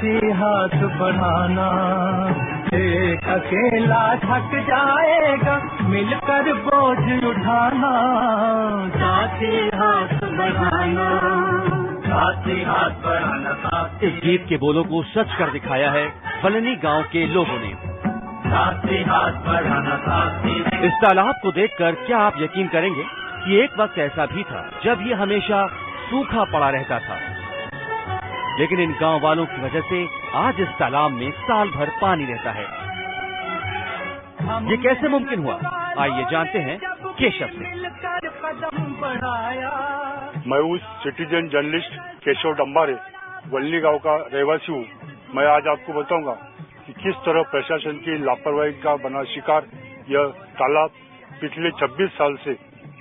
साथी हाथ बढ़ाना, एक अकेला थक जाएगा मिलकर बोझ उठाना, साथी हाथ बढ़ाना, साथी हाथ बढ़ाना, साथी। इस गीत के बोलों को सच कर दिखाया है वलनी गांव के लोगों ने। साथी हाथ बढ़ाना, साथी। इस तालाब को देखकर क्या आप यकीन करेंगे कि एक वक्त ऐसा भी था जब ये हमेशा सूखा पड़ा रहता था, लेकिन इन गांव वालों की वजह से आज इस तालाब में साल भर पानी रहता है। ये कैसे मुमकिन हुआ, आइए जानते हैं केशव से। मैं हूँ सिटीजन जर्नलिस्ट केशव डंबारे, वलनी गांव का रहवासी हूँ। मैं आज आपको बताऊंगा कि किस तरह प्रशासन की लापरवाही का बना शिकार यह तालाब पिछले 26 साल से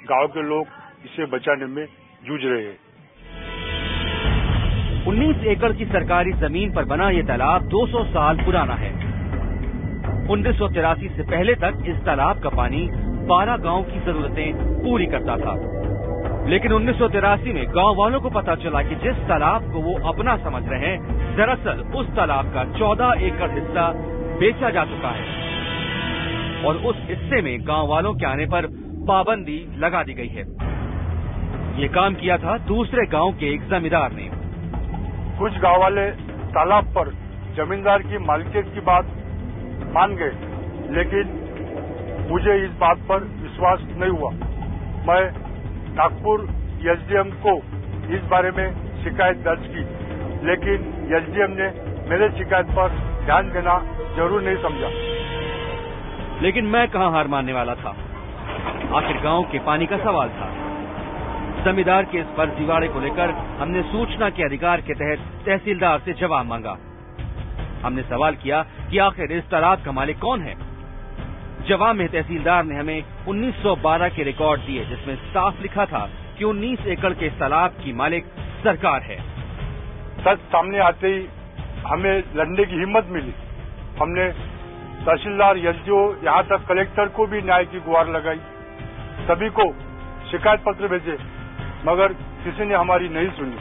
गांव के लोग इसे बचाने में जूझ रहे हैं। 19 एकड़ की सरकारी जमीन पर बना ये तालाब 200 साल पुराना है। 1983 से पहले तक इस तालाब का पानी 12 गांव की जरूरतें पूरी करता था, लेकिन 1983 में गांव वालों को पता चला कि जिस तालाब को वो अपना समझ रहे हैं, दरअसल उस तालाब का 14 एकड़ हिस्सा बेचा जा चुका है और उस हिस्से में गांव वालों के आने पर पाबंदी लगा दी गई है। ये काम किया था दूसरे गांव के एक जमींदार ने। कुछ गांव वाले तालाब पर जमींदार की मालिकियत की बात मान गए, लेकिन मुझे इस बात पर विश्वास नहीं हुआ। मैं नागपुर एसडीएम को इस बारे में शिकायत दर्ज की, लेकिन एसडीएम ने मेरे शिकायत पर ध्यान देना जरूर नहीं समझा। लेकिन मैं कहां हार मानने वाला था, आखिर गांव के पानी का सवाल था। जमींदार के इस फर्जीवाड़े को लेकर हमने सूचना के अधिकार के तहत तहसीलदार से जवाब मांगा। हमने सवाल किया कि आखिर इस तालाब का मालिक कौन है। जवाब में तहसीलदार ने हमें 1912 के रिकॉर्ड दिए, जिसमें साफ लिखा था कि 19 एकड़ के इस तालाब की मालिक सरकार है। सच सामने आते ही हमें लड़ने की हिम्मत मिली। हमने तहसीलदार, एसडीओ, यहाँ तक कलेक्टर को भी न्याय की गुहार लगाई। सभी को शिकायत पत्र भेजे, मगर किसी ने हमारी नहीं सुनी।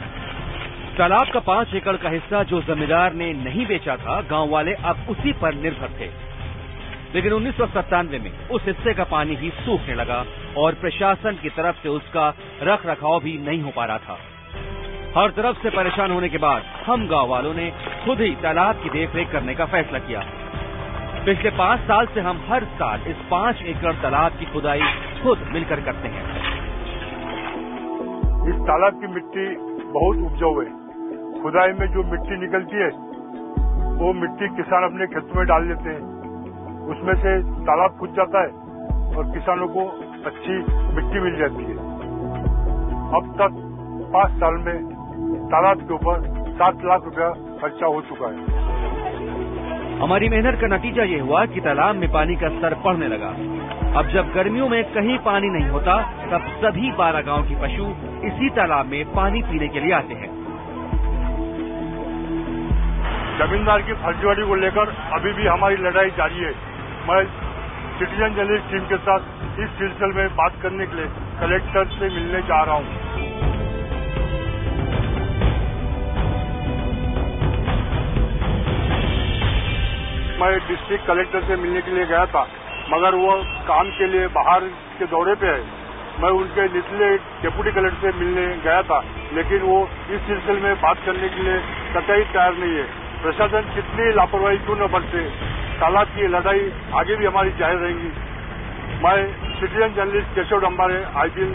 तालाब का 5 एकड़ का हिस्सा जो जमींदार ने नहीं बेचा था, गांव वाले अब उसी पर निर्भर थे। लेकिन 1997 में उस हिस्से का पानी भी सूखने लगा और प्रशासन की तरफ से उसका रख रखाव भी नहीं हो पा रहा था। हर तरफ से परेशान होने के बाद हम गांव वालों ने खुद ही तालाब की देखरेख करने का फैसला किया। पिछले 5 साल से हम हर साल इस 5 एकड़ तालाब की खुदाई खुद मिलकर करते हैं। इस तालाब की मिट्टी बहुत उपजाऊ है। खुदाई में जो मिट्टी निकलती है, वो मिट्टी किसान अपने खेतों में डाल देते हैं। उसमें से तालाब खुद जाता है और किसानों को अच्छी मिट्टी मिल जाती है। अब तक 5 साल में तालाब के ऊपर 7 लाख रुपया खर्चा हो चुका है। हमारी मेहनत का नतीजा ये हुआ कि तालाब में पानी का स्तर बढ़ने लगा। अब जब गर्मियों में कहीं पानी नहीं होता, तब सभी 12 गांव के पशु इसी तालाब में पानी पीने के लिए आते हैं। जमींदार की फर्जीवाड़ी को लेकर अभी भी हमारी लड़ाई जारी है। मैं सिटीजन जर्नलिस्ट टीम के साथ इस सिलसिले में बात करने के लिए कलेक्टर से मिलने जा रहा हूं। मैं डिस्ट्रिक्ट कलेक्टर से मिलने के लिए गया था, मगर वो काम के लिए बाहर के दौरे पे है। मैं उनके निचले डिप्टी कलेक्टर से मिलने गया था, लेकिन वो इस सिलसिले में बात करने के लिए कतई तैयार नहीं है। प्रशासन कितनी लापरवाही क्यों न बरते, तालाब की लड़ाई आगे भी हमारी जारी रहेगी। मैं सिटीजन जर्नलिस्ट केशव डंबारे, IBN